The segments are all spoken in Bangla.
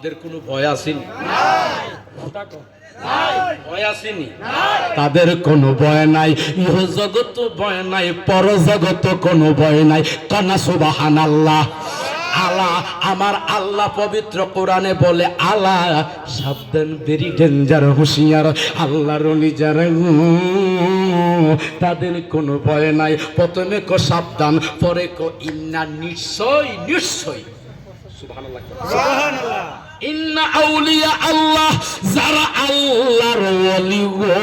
তাদের কোনো ভয় আসেনি? ভয় আসেনি? তাদের কোনো ভয় নাই, ইহ জগত ভয় নাই, পর জগত কোনো ভয় নাই। কানা সুবহানাল্লাহ। আলা, আমার আল্লাহ পবিত্র কোরআনে বলে আলা সাবধান, ভেরি ডেঞ্জার, হুঁশিয়ার। আল্লাহর ওলি যারা তাদের কোনো ভয় নাই। প্রথমে কো সাবধান, পরে কো ইন্না, নিশ্চয় নিশ্চয়। সুবহানাল্লাহ, সুবহানাল্লাহ। ইন্না আউলিয়া আল্লাহ, যারা আল্লাহর ওলি গো,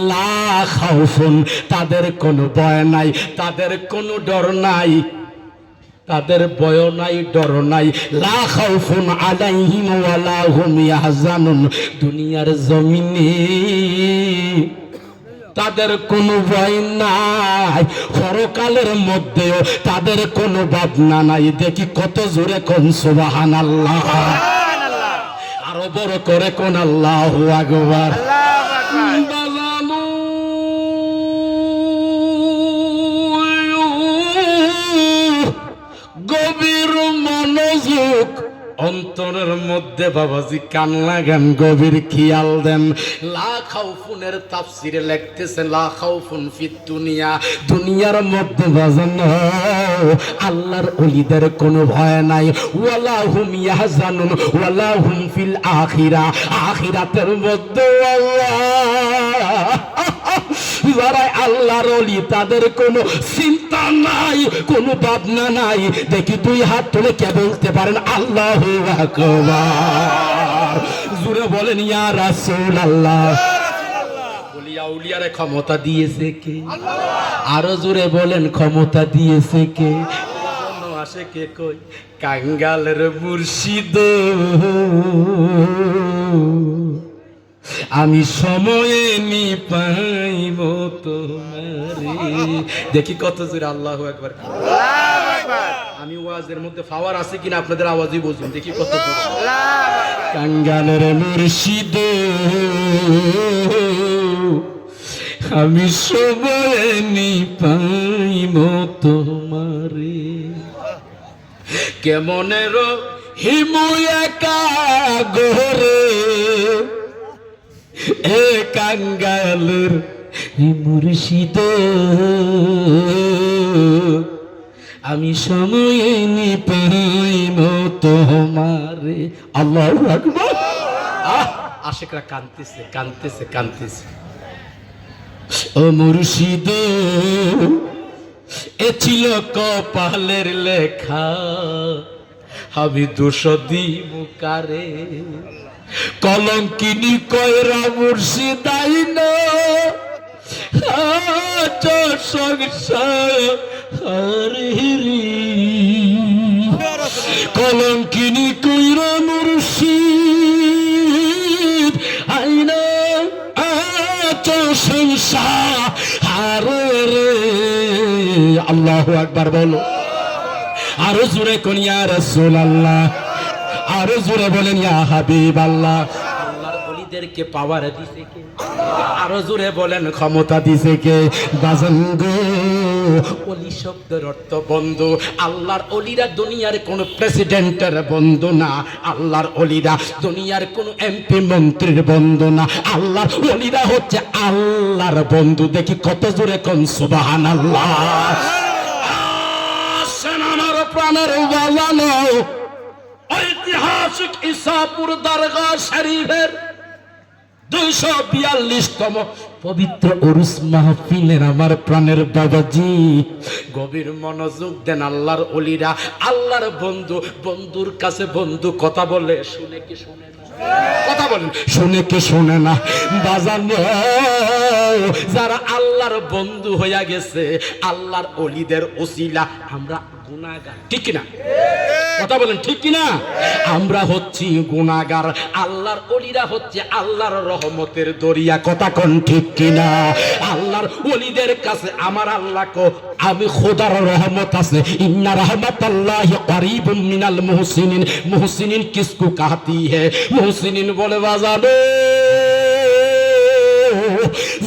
লা খাউফুন, তাদের কোনো ভয় নাই, তাদের কোনো ডর নাই, তাদের ভয় নাই, ডর নাই। লা খাউফুন আলাইহিম ওয়ালা হুম ইয়াহজানুন, দুনিয়ার জমিনে তাদের কোনো ভয় নাই, পরকালের মধ্যেও তাদের কোনো ভাবনা নাই। দেখি কত জোরে কোন সুবহানাল্লাহ, আরো বড় করে কোন আল্লাহু আকবার। গভীর মনোযোগ অন্তরের মধ্যে বাবাজি কান লাগান, গভীর খেয়াল দেন। লা খাউফুনের তাফসিরে লিখতেছে লা খাউফুন ফিদ দুনিয়া, দুনিয়ার মধ্যে বাজান আল্লাহর ওলিদের কোনো ভয় নাই। ওয়ালা হুম ইয়াহজানুন ওয়ালা হুম ফিল আখিরা, আখিরাতের মধ্যে আল্লাহ যারা আল্লাহর ওলি তাদের কোনো চিন্তা নাই, কোনো ভাবনা নাই। দেখি দুই হাত তুলে কে বলতে পারেন আল্লাহু আকবার? জোরে বলেন ইয়া রাসূলুল্লাহ। বলি আউলিয়ারে ক্ষমতা দিয়েছে কে? আরো জোরে বলেন ক্ষমতা দিয়েছে কে? আসে কে কই কাঙ্গালের মুর্শিদ, আমি সময়ে নি পাইব তোমারে। দেখি কত জোরে আল্লাহু আকবার। আমি ওয়াজের মধ্যে পাওয়ার আছে কিনা আপনাদের আওয়াজই বুঝুন, দেখি কত জোরে। কাঙ্গালের মুর্শিদ, আমি সময়ে নি পাইব তোমারে। কেমনের হিমু একা গোরে, এ কাঙ্গালের মুর্শিদ, আমি সময়ে নি পাইব তোমারে। আল্লাহু আকবার। আশিকরা কাঁদতেছে কাঁদতেছে কাঁদতেছে। ও মুর্শিদ, এ ছিল কপালের লেখা, আমি দোষ দিব কারে? কলঙ্কিনী কয়রা মুর্শিদ আইন সংসার, কলঙ্কিনী কয়রা মুর্শিদ আইন সংসার রে। আল্লাহু আকবার বলো, আরো জোরে কোন ইয়া রাসূলুল্লাহ, আরো জোরে বলেন ইয়া হাবিবাল্লাহ। আল্লাহর ওলিদেরকে পাওয়ার দিছে কে? আরো জোরে বলেন ক্ষমতা দিছে কে? বাজান গো, ওলি শব্দের অর্থ বন্ধু। আল্লাহর ওলিরা দুনিয়ার কোন প্রেসিডেন্টের বন্ধু না, আল্লাহর ওলিরা দুনিয়ার কোন এমপি মন্ত্রীর বন্ধু না, আল্লাহর ওলিরা হচ্ছে আল্লাহর বন্ধু। দেখি কত জোরে কোন সুবহানাল্লাহ। আসেন আমার প্রাণের বাজানো ঐতিহাসিক ইসাপুর দরগা শরীফের 242তম পবিত্র উরুস মাহফিলের আমার প্রাণের বাবাজি গভীর মনোযোগ দেন। আল্লাহর ওলিরা আল্লাহর বন্ধু, বন্ধুর কাছে বন্ধু কথা বলে শুনে কি শুনে না? কথা বলেন, শুনে কি শুনে না? বাজানো যারা আল্লাহর বন্ধু হইয়া গেছে, আল্লাহর ওলিদের ওসিলা আমরা গুনাহগার, ঠিক কিনা? কথা বলেন ঠিক কিনা? আমরা হচ্ছি গুনাহগার, আল্লাহর ওলিরা হচ্ছে আল্লাহর রহমতের দরিয়া। কথা কোন ঠিক কিনা? আল্লাহর ওলিদের কাছে আমার আল্লাহ কো আমি খোদার রহমত আছে। ইন্না রাহমাতাল্লাহি করিবুম মিনাল মুহসিনিন, মুহসিনিন কিসকু কাহতি হে? মুহসিনিন বলে বাজানো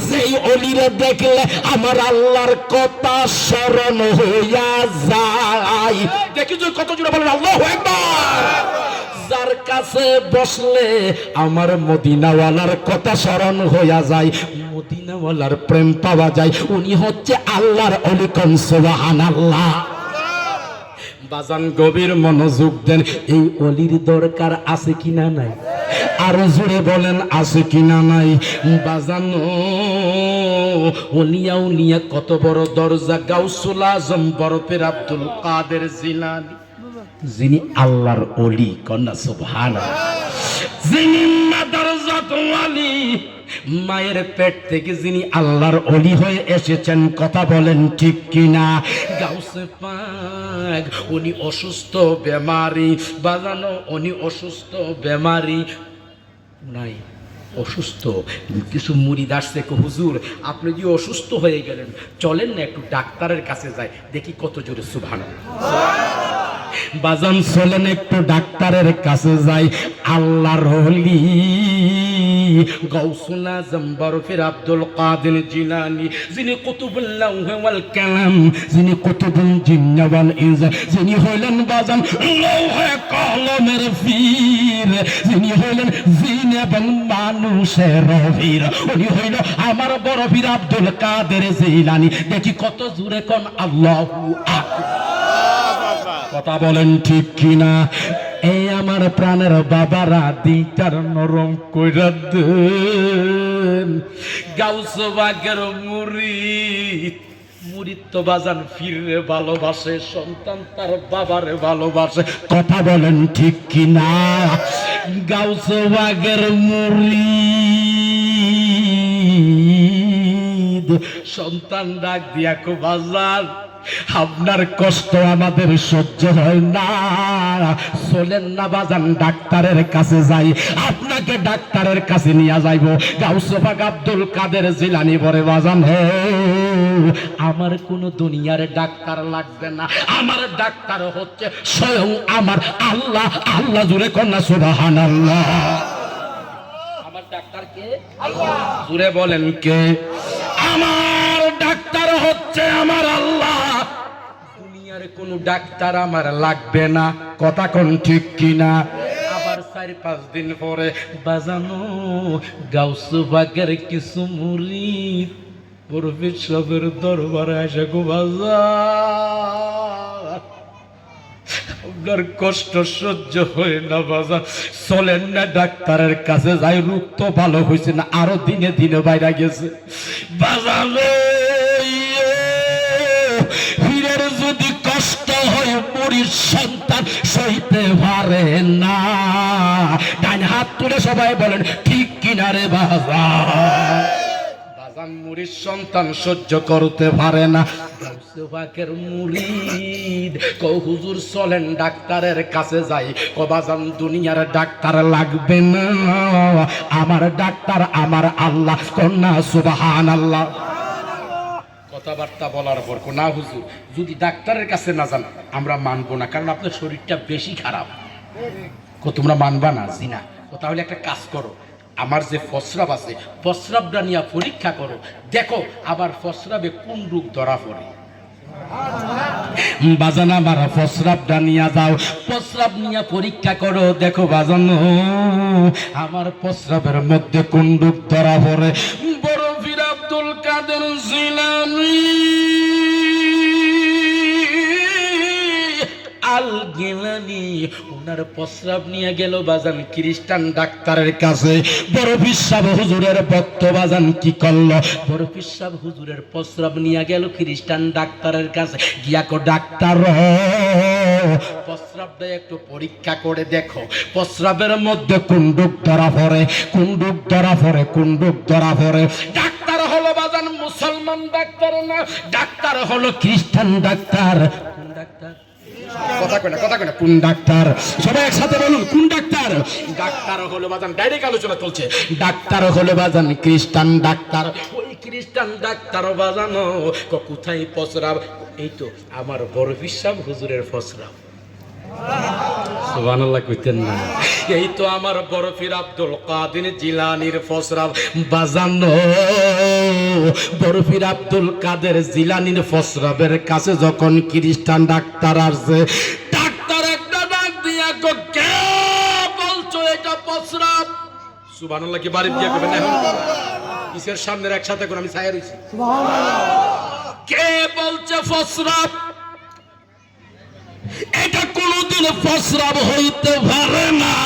যেই ওলিরে দেখলে আমার আল্লাহর কথা স্মরণ হইয়া যায়। দেখি কত জোরে বলেন আল্লাহু আকবার। যার কাছে বসলে আমার মদিনাওয়ালার কথা স্মরণ হইয়া যায়, মদিনাওয়ালার প্রেম পাওয়া যায়, উনি হচ্ছে আল্লাহর ওলি। কোন সুবহানাল্লাহ। বাজান গভীর মনোযোগ দেন, এই অলির দরকার আছে কিনা নাই? আরো জোরে বলেন আছে কিনা নাই? বাজান ওলিয়া উলিয়া কত বড় দরজা। গাউসুল আজম বরফের আব্দুল কাদের জিলানী, যিনি আল্লাহর ওলি। কন্যা সুবহানাল্লাহ। যিনি মাদারজাতুল ওয়ালি, মায়ের পেট থেকে যিনি আল্লাহর ওলি হয়ে এসেছেন, কথা বলেন ঠিক কিনা? গাউসে পাক উনি অসুস্থ বেমারি। বাজানো উনি অসুস্থ বেমারি নাই, অসুস্থ। কিছু মুরিদ আসছে, হুজুর আপনি যে অসুস্থ হয়ে গেলেন, চলেন না একটু ডাক্তারের কাছে যাই, দেখি কত জোরে সুবহানাল্লাহ। বাজান চলেন একটু ডাক্তারের কাছে যাই। আল্লাহর ওলি গাউসুল আজম বরফের আব্দুল কাদের জিলানী, যিনি কুতুবুল লাউহ ওয়াল কালাম, যিনি কুতুবুল জিন্ন ওয়াল ইনস, যিনি হইলেন বাজান লৌহে কলমের পীর, যিনি হইলেন জিন এবং মানুষের পীর, উনি হইল আমার বরফের আব্দুল কাদের জিলানী। দেখি কত জোরে কোন আল্লাহু আকবার। কথা বলেন ঠিক কিনা? এই আমার প্রাণের বাবারা দিটার নরম কইরা দেন। গাউস বাগের মুরিদ, মুরিদ তো বাজান ফিরে ভালোবাসে, সন্তান তার বাবারে ভালোবাসে। কথা বলেন ঠিক কিনা? গাউস বাগের মুরিদ সন্তান ডাক দিয়া কো বাজান আপনার কষ্ট আমাদের সহ্য হয় না, চলেন না বাজান ডাক্তারের কাছে যাই, আপনাকে ডাক্তারের কাছে নিয়ে যাইব। গাউসে পাক আব্দুল কাদের জিলানী বলে বাজান হে, আমার কোন দুনিয়ার ডাক্তার লাগবে না, আমার ডাক্তার হচ্ছে স্বয়ং আমার আল্লাহ। আল্লাহ জুড়ে কন্যা সুবহানাল্লাহ। আমার ডাক্তার কে? আল্লাহ। জুড়ে বলেন কে? আমার ডাক্তার হচ্ছে আমার আল্লাহ। দুনিয়ার কোন ডাক্তার আমার লাগবে না। কথা কোন ঠিক কিনা? আবার 4-5 দিন পরে বাজানো গাউস বাগের কিছু মুরিদ বরফির সবের দরবারে এসে গো বাজার আপনার কষ্ট সহ্য হয় না বাজার, চলেন না ডাক্তারের কাছে যাই, রোগ তো ভালো হয়েছে না, আরো দিনে দিনে বাইরে গেছে। বাজারে হীরের যদি কষ্ট হয় মুরির সন্তান সইতে পারে না। ডান হাত তুলে সবাই বলেন ঠিক কিনারে বাজার। বাজান মুরির সন্তান সহ্য করতে পারে না। গাউসে পাকের মুরিদ কও হুজুর চলেন ডাক্তারের কাছে যাই। কও বাজান দুনিয়ার ডাক্তার লাগবে না, আমার ডাক্তার আমার আল্লাহ। কন্যা সুবহানাল্লাহ। কথাবার্তা বলার পর না হুজুর যদি ডাক্তারের কাছে না যান আমরা মানবো না, কারণ আপনার শরীরটা বেশি খারাপ। তোমরা মানবা না? জি না। তাহলে একটা কাজ করো, আমার যে প্রস্রাব আছে প্রস্রাবটা নিয়ে পরীক্ষা করো, দেখো আবার প্রস্রাবে কোন রোগ ধরা পড়ে। বাজান আমার প্রস্রাবটা নিয়ে যাও, প্রস্রাব নিয়ে পরীক্ষা করো, দেখো বাজান আমার প্রস্রাবের মধ্যে কোন রোগ ধরা পড়ে। বরফির আব্দুল কাদের জিলানী আল গিলানী ওনার প্রস্রাব নিয়ে গেল বাজান খ্রিস্টান ডাক্তারের কাছে। বরফির সাহেব হুজুরের ভক্ত বাজান কি করলো? বরফির সাহেব হুজুরের প্রস্রাব নিয়ে গেল খ্রিস্টান ডাক্তারের কাছে। গিয়া কো ডাক্তার প্রস্রাবটা একটু পরীক্ষা করে দেখো প্রস্রাবের মধ্যে কোন রোগ ধরা পড়ে, কোন রোগ ধরা পড়ে, কোন রোগ ধরা পড়ে। ডাক্তার হলো বাজান মুসলমান ডাক্তার না, ডাক্তার হলো খ্রিস্টান ডাক্তার। কোন ডাক্তার? কথা কয় না, কথা কয় না। কোন ডাক্তার? সবাই একসাথে বলুন কোন ডাক্তার? ডাক্তার হলো বাজান, ডাইরেক্ট আলোচনা চলছে, ডাক্তার হলো বাজান খ্রিস্টান ডাক্তার। ওই খ্রিস্টান ডাক্তার বাজানো কোথায় প্রস্রাব? এই তো আমার বরফির সাহেব হুজুরের প্রস্রাব। সুবহানাল্লাহ কইতেন না? এই তো আমার বরফির আব্দুল কাদের জিলানীর প্রস্রাব। বাজানো বরফির আব্দুল কাদের জিলানীর প্রস্রাবের কাছে যখন খ্রিস্টান ডাক্তার আসছে, ডাক্তার একটা ডাক দিয়া কে সুবহানাল্লাহ কি বাড়ি দিয়ে করবেন এখন কিসের সামনে একসাথে করে আমি ছায়া রইছি কে বলছে ফসরাব এটা কোনদিন ফসরাব হইতে পারে না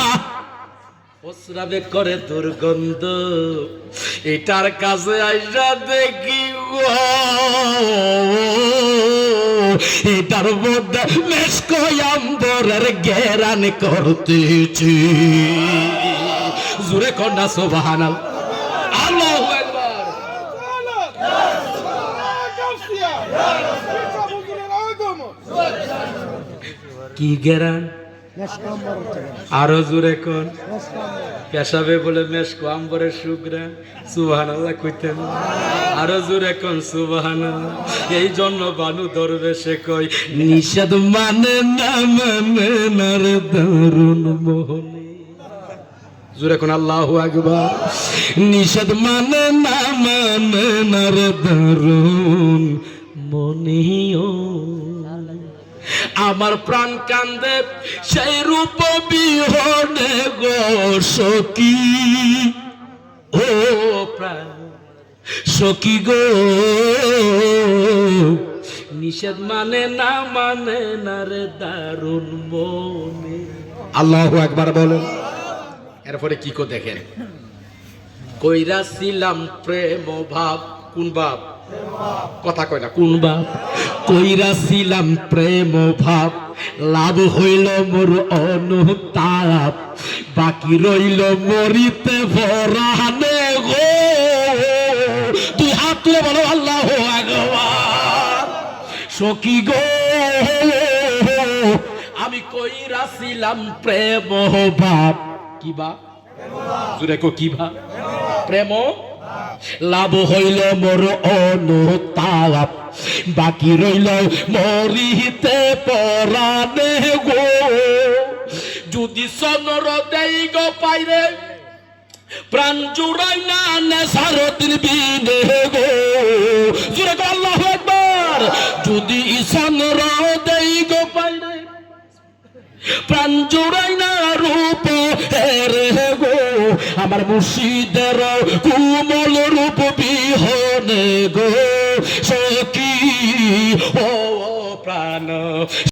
ফসরাবে করে দুর্গন্ধ এটার কাছে আইসা দেখি এটার মধ্যে মেশকো আম্বরের গেরান করতেছি জোরে কন্যা সুবহানাল্লাহ আল্লাহু আকবার কি গেরান আরো জোরে কোন পেশাবে বলে মেশকো আম্বরের সুগ্রান সুবহানাল্লাহ কইতেন আরো জোরে কোন সুবহানাল্লাহ এই জন্য বানু দরবেশে কই নিষেধ মানে না মানে না রে দারুন মোহনে জোরে কোন আল্লাহু আকবার নিষেধ মানে না মানে না রে দারুন মনিও আমার প্রাণ কান্দে সেই রূপ বিহনে গো সখী ও প্রাণ সখী গো নিষেধ মানে না রে দারুণ মনে আল্লাহু আকবার বলেন এরপরে কি কো দেখেন কইরা ছিলাম প্রেম ভাব কোন ভাব কথা কয় না কোন বাপ কইরা ছিলাম প্রেম ভাব লাভ হইল মোর অনুতাপ বাকি রইল মরিতে ভরানে গো তুই হাত তুলে বলো আল্লাহু আকবার সখী গো আমি কইরা ছিলাম প্রেম ভাব কি ভাব জুড়ে কো কি ভাব প্রেম লাভ হইল মোর অনুতাপ বাকি রইল মরিতে পরানে গো যদি সনর দেই গো পাইরে প্রাণ জুড়াই না নেশারতির বিনে গো জুড়ে গো আল্লাহু আকবার যদি সনর দেই গো পাইরে প্রাণ জুড়াই না রূপ রে গো আমার মুর্শিদের কোমল রূপ বিহনে গো সখী ও প্রাণ